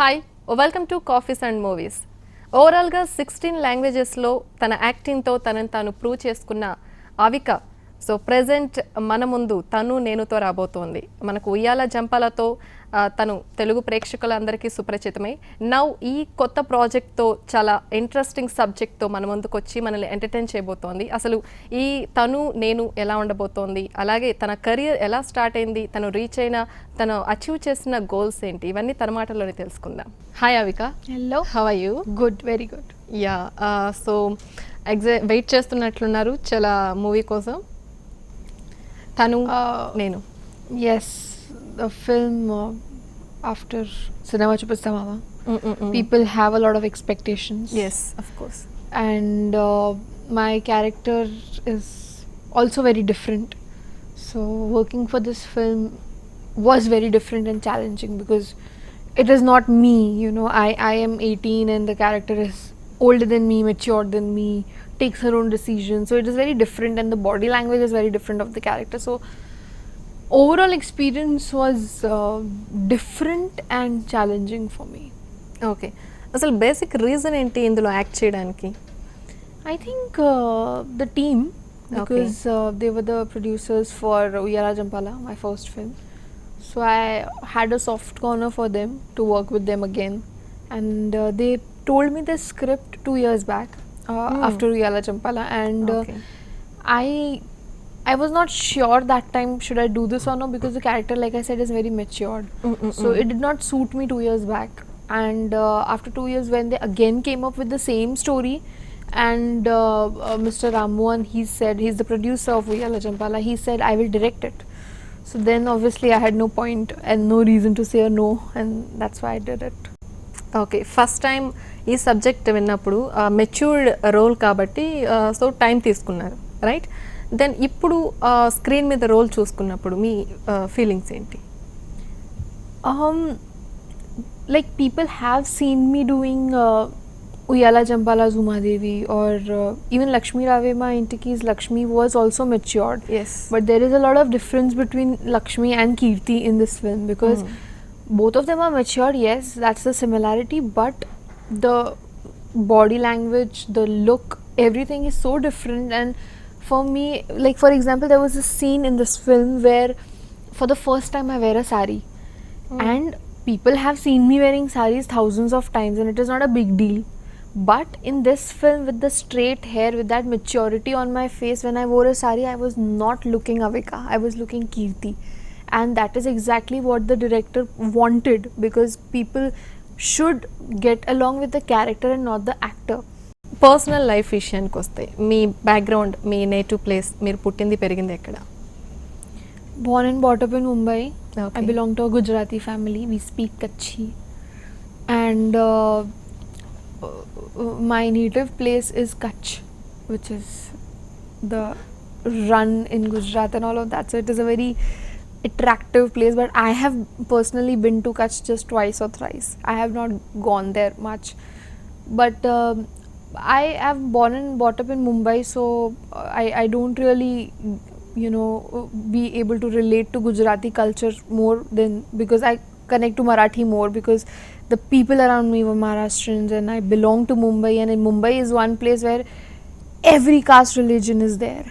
Hi welcome to coffees and movies. ఓవరాల్గా 16 లాంగ్వేజెస్లో తన యాక్టింగ్తో తనని తాను ప్రూవ్ చేసుకున్న అవిక సో ప్రెజెంట్ మన ముందు తను నేనుతో రాబోతోంది. మనకు ఉయ్యాల జంపాలతో తను తెలుగు ప్రేక్షకులందరికీ సుపరిచితమై నౌ ఈ కొత్త ప్రాజెక్ట్తో చాలా ఇంట్రెస్టింగ్ సబ్జెక్ట్తో మన ముందుకు వచ్చి మనల్ని ఎంటర్టైన్ చేయబోతోంది. అసలు ఈ తను నేను ఎలా ఉండబోతోంది, అలాగే తన కెరియర్ ఎలా స్టార్ట్ అయింది, తను రీచ్ అయిన తను అచీవ్ చేసిన గోల్స్ ఏంటి, ఇవన్నీ తన మాటల్లోనే తెలుసుకుందాం. Hi Avika. Hello, how are you? Good, very good. Yeah, so wait చేస్తున్నట్లున్నారు చాలా మూవీ కోసం. తను నేను yes, the film after cinema Chupastamava, people have a lot of expectations. yes, of course. And my character is also very different, so working for this film was very different and challenging because it is not me, you know. I am 18 and the character is older than me, matured than me, takes her own decisions, so it is very different and the body language is very different of the character. So overall experience was different and challenging for me. Okay, అసలు basic reason ఏంటి ఇందులో act చేయడానికి? I think the team, because they were the producers for Uyala Jampala, my first film. So I had a soft corner for them to work with them again, and they told me the script 2 years back after Uyala Jampala, and Okay. I was not sure that time should I do this or no, because the character, like I said, is very matured. So it did not suit me 2 years back, and after 2 years when they again came up with the same story, and Mr. Rammohan, he said, he's the producer of Uyala Jampala, he said I will direct it. So then obviously I had no point and no reason to say a no, and that's why I did it. Okay, first time ఈ subject విన్నప్పుడు matured role కాబట్టి so time తీసుకున్నారు, right? Then ఇప్పుడు screen మీద role చూసుకున్నప్పుడు మీ feelings ఏంటి? Like people have seen me doing Uyala Jampala Zuma Devi, or even Lakshmi Ravema Intiki's Lakshmi was also matured. Yes. But there is a lot of difference between Lakshmi and Kirti in this film, because both of them are matured, yes, that's the similarity, but the body language, the look, everything is so different. And for me, like for example, there was a scene in this film where for the first time I wear a sari, and people have seen me wearing saris thousands of times and it is not a big deal. But in this film, with the straight hair, with that maturity on my face, when I wore a sari, I was not looking Avika, I was looking Kirti. And that is exactly what the director wanted, because people should get along with the character and not the actor. Personal life విషయానికి వస్తే మీ background, మీ native place, మీరు పుట్టింది పెరిగింది ఎక్కడ? Born and brought up in Mumbai. Okay. I belong to a Gujarati family. We speak Kutchi. And my native place is Kutch, which is the run in Gujarat and all of that. So it is a very attractive place. But I have personally been to Kutch just twice or thrice. I have not gone there much. But I am born and brought up in Mumbai, so I don't really, you know, be able to relate to Gujarati culture more than, because I connect to Marathi more, because the people around me were Maharashtrians and I belong to Mumbai, and in Mumbai is one place where every caste religion is there.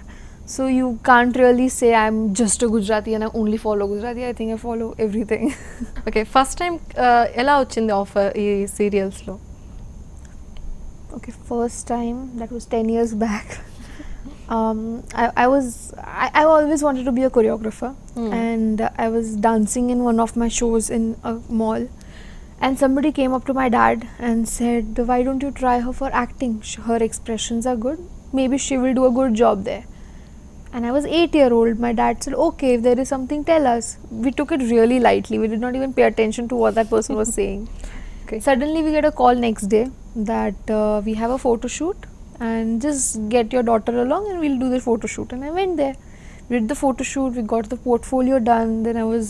So you can't really say I'm just a Gujarati and I only follow Gujarati. I think I follow everything. Okay, first time ఎలా వచ్చింది offer ఈ సీరియల్స్లో? Okay, first time, that was 10 years back. I always wanted to be a choreographer, and I was dancing in one of my shows in a mall, and somebody came up to my dad and said, why don't you try her for acting? Her expressions are good, maybe she will do a good job there. And I was 8-year-old. My dad said, okay, if there is something, tell us. We took it really lightly, we did not even pay attention to what that person was saying. Okay. Suddenly we get a call next day that we have a photo shoot and just get your daughter along and we'll do the photo shoot. And I went there. We did the photo shoot, we got the portfolio done. Then I was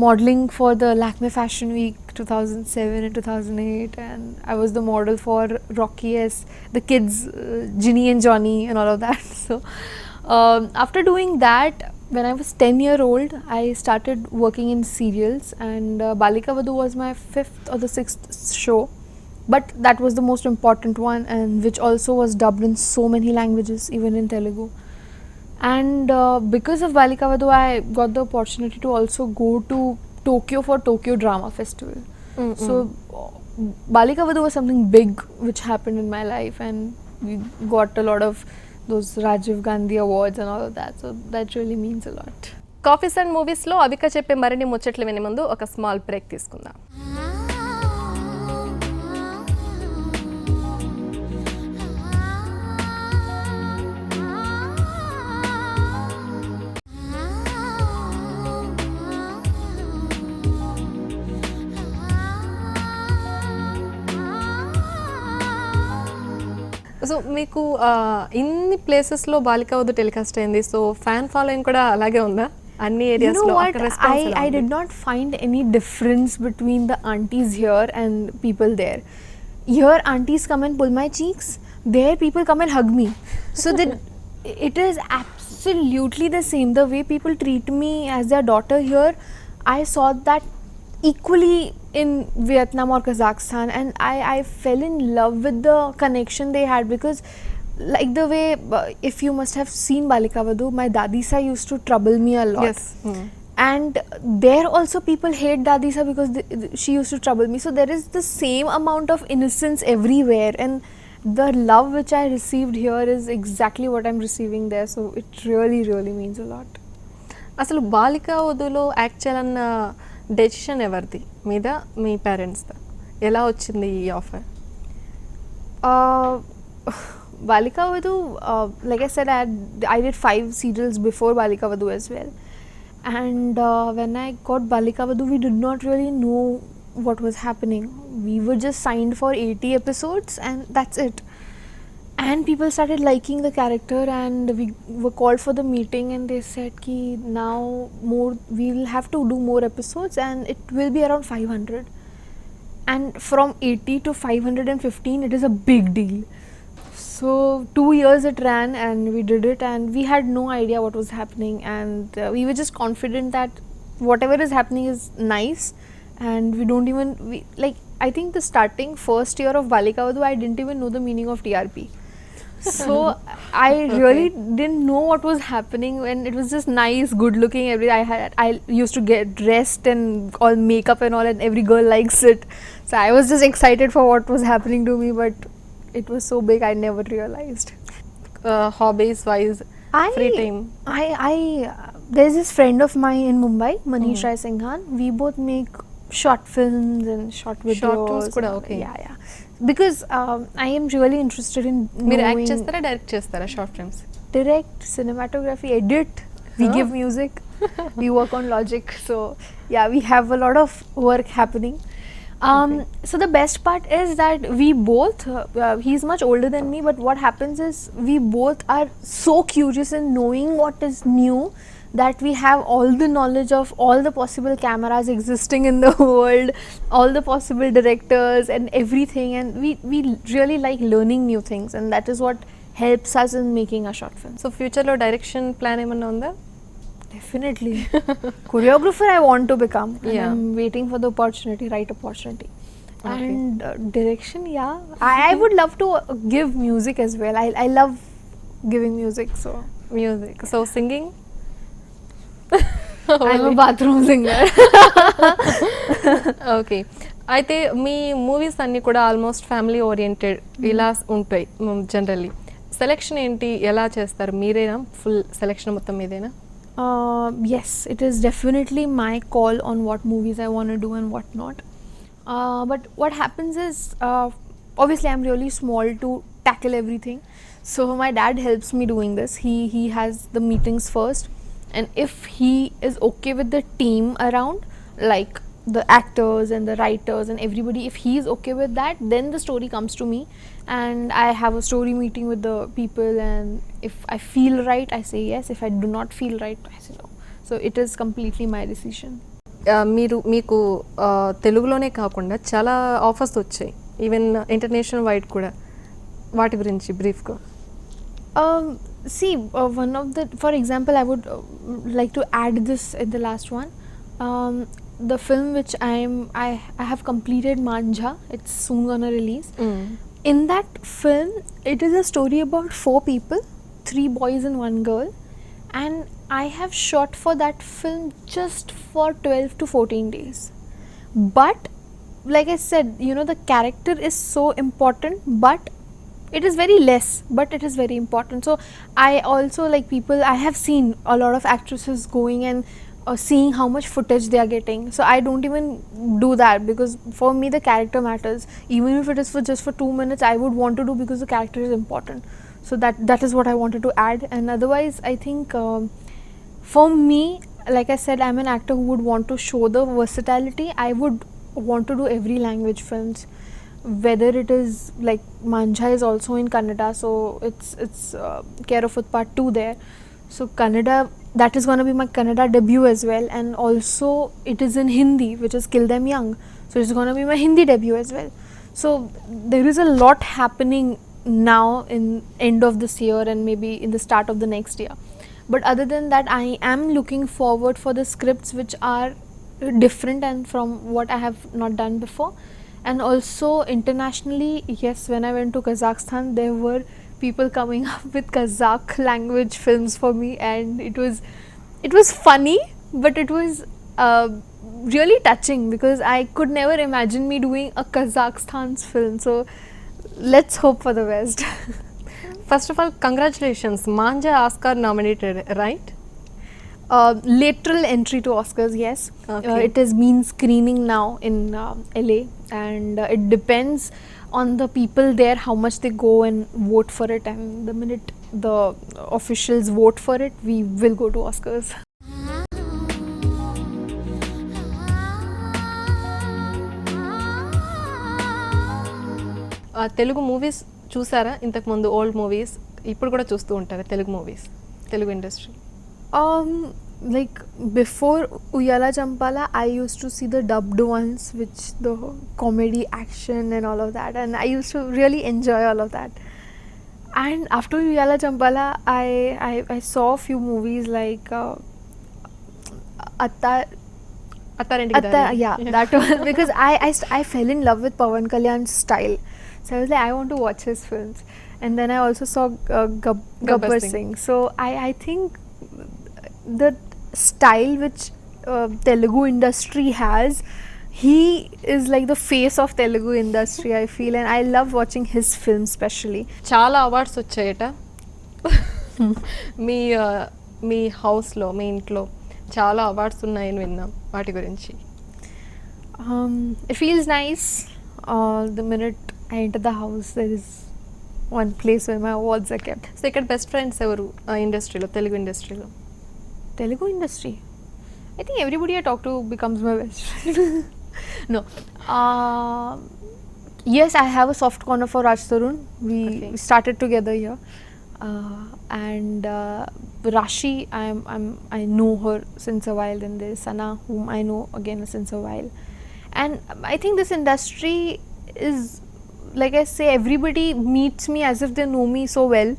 modeling for the Lakme Fashion Week 2007 and 2008, and I was the model for Rocky S, the kids, Ginny and Johnny and all of that. So after doing that, when I was 10-year-old, I started working in serials, and Balika Vadhu was my 5th or the 6th show. But that was the most important one, and which also was dubbed in so many languages, even in Telugu. And because of Balika Vadhu, I got the opportunity to also go to Tokyo for Tokyo Drama Festival. So Balika Vadhu was something big which happened in my life, and we got a lot of those Rajiv Gandhi awards and all of that. So that really means a lot. Coffees and మూవీస్లో అవిక చెప్పే మరిన్ని ముచ్చట్లు వినే ముందు ఒక small break తీసుకుందాం. So మీకు ఇన్ని ప్లేసెస్లో బాలికా వధు టెలికాస్ట్ అయింది. సో ఫ్యాన్ ఫాలోయింగ్ కూడా అలాగే ఉందా అన్ని You know ఏరియాస్లో? what? I did not find any difference between the aunties here and people there. Here, aunties come and pull my cheeks. There, people come and hug me. So that it is absolutely the same. The way people treat me as their daughter here, I saw that equally in Vietnam or Kazakhstan, and I fell in love with the connection they had, because like the way if you must have seen Balika Vadhu, my Dadisa used to trouble me a lot. Yes. And there also people hate Dadisa because she used to trouble me. So there is the same amount of innocence everywhere, and the love which I received here is exactly what I'm receiving there. So it really, really means a lot. అసలు బాలికా వధులో act చేయాలన్న decision ఎవరిది, మీద మీ పేరెంట్స్దా? ఎలా వచ్చింది ఈ offer? Balika Vadhu, like I said, I did 5 serials before Balika Vadhu as well. And when I got Balika Vadhu, we did not really know what was happening. We were just signed for 80 episodes and that's it. And people started liking the character, and we were called for the meeting, and they said ki now we will have to do more episodes, and it will be around 500. And from 80 to 515, it is a big deal. So 2 years it ran, and we did it, and we had no idea what was happening, and we were just confident that whatever is happening is nice, and we don't even I think the starting first year of Balika Vadhu, I didn't even know the meaning of TRP. So I really didn't know what was happening, and it was just nice, good looking. I used to get dressed and all makeup and all, and every girl likes it. So I was just excited for what was happening to me, but it was so big I never realized. Hobbies wise, free time? There's this friend of mine in Mumbai, Manish Rai Singhan. We both make short films and short videos. kuda, okay. Yeah. Because I am really interested in మీరు act knowing చేస్తారా, direct చేస్తారా short films? direct, cinematography, edit. We give music. We work on Logic. So yeah, we have a lot of work happening. So the best part is that we both, he's much older than me, but what happens is we both are so curious in knowing what is new, that we have all the knowledge of all the possible cameras existing in the world, all the possible directors and everything, and we really like learning new things, and that is what helps us in making a short film. So ఫ్యూచర్లో direction plan ఏమన్నా ఉందా? Definitely. Choreographer I want to become, and Yeah. I'm waiting for the opportunity, right opportunity. Okay. And direction, yeah. I would love to give music as well. I love giving music, so music. So singing? I'm a bathroom singer. Okay. అయితే మీ movies అన్నీ కూడా almost family oriented ఇలా ఉంటాయి generally. Selection ఏంటి, ఎలా చేస్తారు? మీరేనా full selection మొత్తం మీదేనా? Yes, it is definitely my call on what movies I want to do and what not. But what happens is, obviously I'm really small to tackle everything. So my dad helps me doing this. He has the meetings first, and if he is okay with the team around, like the actors and the writers and everybody, if he is okay with that, then the story comes to me, and I have a story meeting with the people, and if I feel right, I say yes. If I do not feel right, I say no. So it is completely my decision. మీకు తెలుగులోనే కాకుండా చాలా offers వచ్చాయి, even international wide కూడా. వాటి గురించి బ్రీఫ్గా. See, one of the, for example, I would like to add this in the last one. The film which I have completed, Manja. It's soon gonna release. In that film, it is a story about 4 people, 3 boys and 1 girl, and I have shot for that film just for 12 to 14 days. But like I said, you know, the character is so important, but it is very less, but it is very important. So I also, like, people, I have seen a lot of actresses going and seeing how much footage they are getting. So I don't even do that, because for me the character matters. Even if it is for just for 2 minutes, I would want to do, because the character is important. So that is what I wanted to add. And otherwise, I think for me, like I said, I'm an actor who would want to show the versatility. I would want to do every language films, whether it is like Manja is also in Kannada, so it's Care of Utpat 2 there. So Kannada, that is going to be my Kannada debut as well, and also it is in Hindi, which is Kill Them Young, so it's going to be my Hindi debut as well. So there is a lot happening now in end of this year and maybe in the start of the next year. But other than that, I am looking forward for the scripts which are different and from what I have not done before. And also internationally, yes, when I went to Kazakhstan, there were people coming up with Kazakh language films for me, and it was funny, but it was really touching, because I could never imagine me doing a Kazakhstan's film. So let's hope for the best. First of all congratulations, manja Oscar nominated, right? Lateral entry to Oscars, yes. Okay. It has been screening now in LA, and it depends on the people there how much they go and vote for it, and the minute the officials vote for it, we will go to Oscars. Telugu movies చూసారా ఇంతకుముందు? Old movies ఇప్పుడు కూడా చూస్తూ ఉంటారా Telugu movies, Telugu industry? Like before Uyala Champala, I used to see the dubbed ones, which the comedy, action and all of that, and I used to really enjoy all of that. And after Uyala Champala, I saw a few movies like Attarintiki Atta, దారి. yeah, that one, because I fell in love with Pawan Kalyan's style. So I was like, I want to watch his films. And then I also saw Gabbar Singh. Singh. So I think the style which Telugu industry has, he is like the face of Telugu industry, I feel, and I love watching his films especially. చాలా awards వచ్చాయట మీ మీ హౌస్లో, మీ ఇంట్లో చాలా awards ఉన్నాయని విన్నాం, వాటి గురించి? It feels nice. The minute I enter the house, there is one place where my awards are kept. So ఇక్కడ best friends ఎవరు ఇండస్ట్రీలో, తెలుగు ఇండస్ట్రీలో? Telugu industry, I think everybody I talk to becomes my best friend. No. Yes, I have a soft corner for Raj Tarun. We Okay. started together here. And Rashi, I know her since a while. Then there's Sana, whom I know again since a while. And I think this industry is, like I say, everybody meets me as if they know me so well.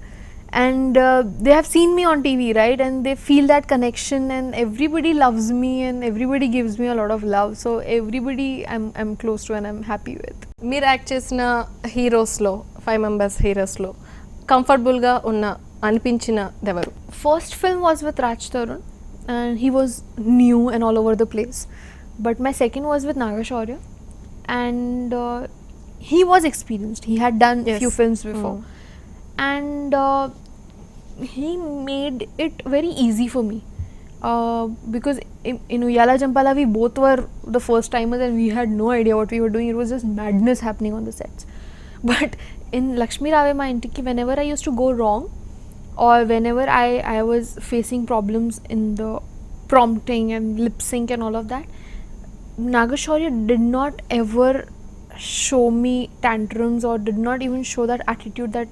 And they have seen me on TV, right? And they feel that connection, and everybody loves me, and everybody gives me a lot of love. So everybody I'm close to and I'm happy with. మీరు act చేసిన హీరోస్లో, 5 members హీరోస్లో కంఫర్టబుల్గా ఉన్న అనిపించిన ఎవరు? First film was with Raj Tarun, and he was new and all over the place. But my second was with Nagashaurya, and he was experienced. He had done Yes. few films before. And he made it very easy for me, because in Uyala Champala we both were the first timers and we had no idea what we were doing. It was just madness happening on the sets. But in Lakshmi Rave Ma Intiki, whenever I used to go wrong, or whenever I was facing problems in the prompting and lip sync and all of that, Nagashaurya did not ever show me tantrums or did not even show that attitude that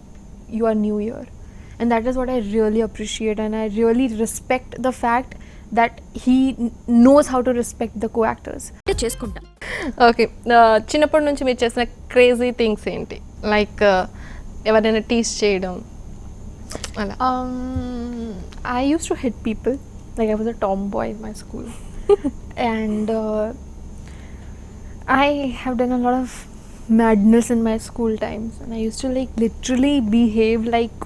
you are new here. And that is what I really appreciate, and I really respect the fact that he knows how to respect the co-actors. చేసుకుంటా. Okay, చిన్నప్పటి నుంచి మీరు చేసిన crazy things ఏంటి? Like ఎవరైనా teas చేయడం, అలా I used to hit people. Like I was a tomboy in my school, and I have done a lot of madness in my school times. And I used to like literally behave like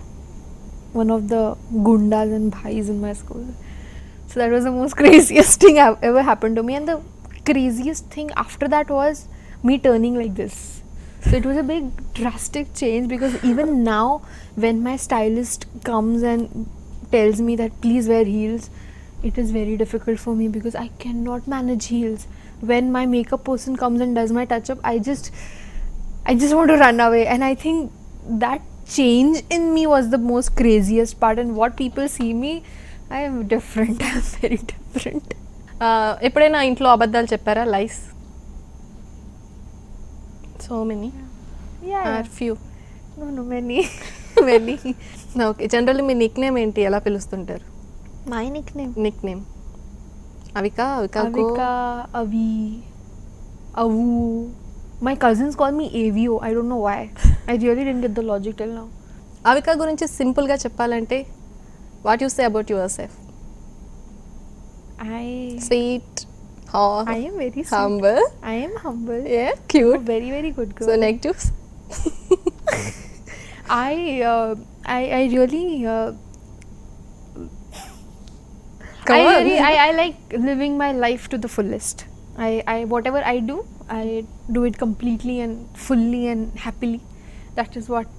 one of the gundas and bhais in my school. So that was the most craziest thing ever happened to me. And the craziest thing after that was me turning like this. So it was a big drastic change, because even now when my stylist comes and tells me that please wear heels, it is very difficult for me because I cannot manage heels. When my makeup person comes and does my touch up, I just want to run away. And I think that change in me was the most craziest part. And what people see me, I am different. I am very different. ఎప్పుడైనా ఇంట్లో అబద్ధాలు చెప్పారా? Lies so many or few? No, many. Many. Okay. Generally మీ nick name ఏంటి? ఎలా పిలుస్తుంటారు? My nickname. Nick name Avika, Avika, Avika, Avi, Avu. My cousins call me AVO. I don't know why. I really didn't get the logic till now. Avika గురించి సింపుల్గా చెప్పాలంటే what you say about your self? I sweet, I am very sweet. Humble, I am humble. Cute. Very, very good girl. So negatives? I really Come on. I like living my life to the fullest. I whatever I do it completely and fully and happily. That is what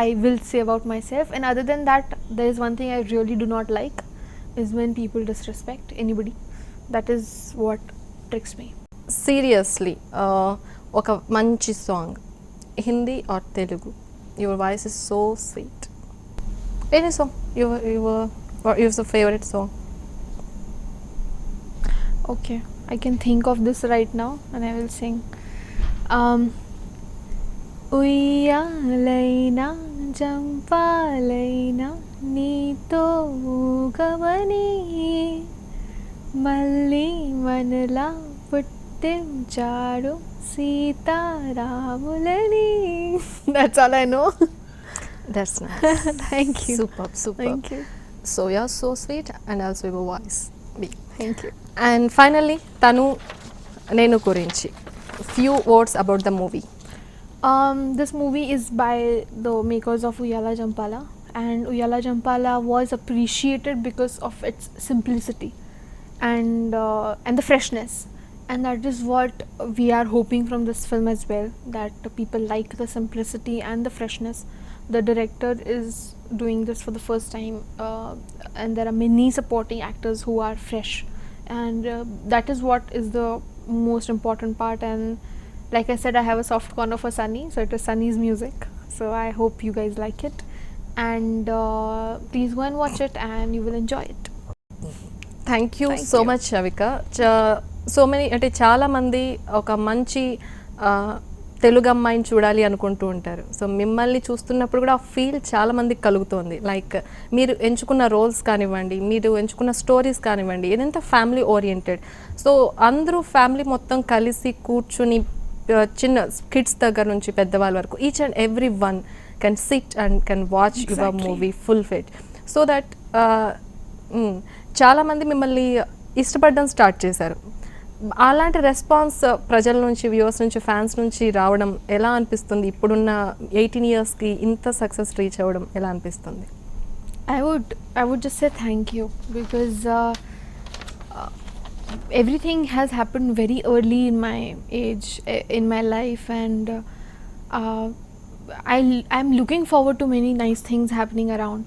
I will say about myself. And other than that, there is one thing I really do not like, is when people disrespect anybody. That is what tricks me. Seriously ఒక మంచి song, Hindi or Telugu, your voice is so sweet. Any song your favourite song? Okay, I can think of this right now and I will sing. ఉయ్యాలైనా జంపాలైనా నీతో ఊగవని, మళ్ళీ మనలా పుట్టించాడు సీతారాములని. That's all I know. That's nice. Thank you. Super, super. Thank you. So you are so sweet and also your voice. Thank you. And finally తను నేను గురించి few words about the movie. This movie is by the makers of Uyala Jampala, and Uyala Jampala was appreciated because of its simplicity and the freshness, and that is what we are hoping from this film as well, that people like the simplicity and the freshness. The director is doing this for the first time, and there are many supporting actors who are fresh, and that is what is the most important part. And like I said, I have a soft corner for Sunny, so it is Sunny's music. So I hope you guys like it, and please go and watch it and you will enjoy it. Thank you Thank so you. Much Avika. So many అంటే చాలామంది ఒక మంచి తెలుగు అమ్మాయిని చూడాలి అనుకుంటూ ఉంటారు. So మిమ్మల్ని చూస్తున్నప్పుడు కూడా ఆ ఫీల్ చాలామందికి కలుగుతోంది. లైక్ మీరు ఎంచుకున్న రోల్స్ కానివ్వండి, మీరు ఎంచుకున్న స్టోరీస్ కానివ్వండి, ఇదంతా ఫ్యామిలీ ఓరియంటెడ్. సో అందరూ ఫ్యామిలీ మొత్తం కలిసి కూర్చుని చిన్న కిడ్స్ దగ్గర నుంచి పెద్దవాళ్ళ వరకు each and every one can SIT and can watch your Exactly. Movie full fit. So that చాలామంది మిమ్మల్ని ఇష్టపడడం స్టార్ట్ చేశారు. అలాంటి రెస్పాన్స్ ప్రజల నుంచి, వ్యూవర్స్ నుంచి, ఫ్యాన్స్ నుంచి రావడం ఎలా అనిపిస్తుంది? ఇప్పుడున్న 18 yearsకి ఇంత సక్సెస్ రీచ్ అవ్వడం ఎలా అనిపిస్తుంది? I would just say thank you, because everything has happened very early in my age, in my life, and I'm looking forward to many nice things happening around.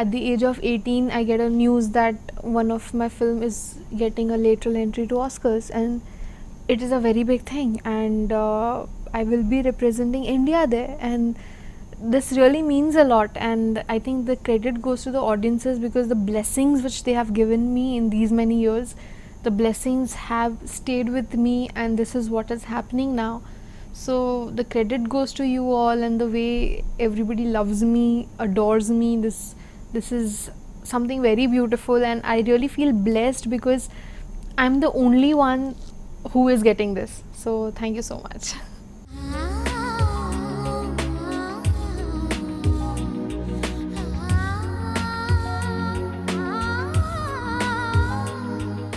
At the age of 18, I get a news that one of my film is getting a lateral entry to Oscars, and it is a very big thing, and I will be representing India there, and this really means a lot. And I think the credit goes to the audiences, because the blessings which they have given me in these many years, the blessings have stayed with me, and this is what is happening now. So the credit goes to you all, and the way everybody loves me, adores me, this is something very beautiful, and I really feel blessed because I'm the only one who is getting this. So thank you so much.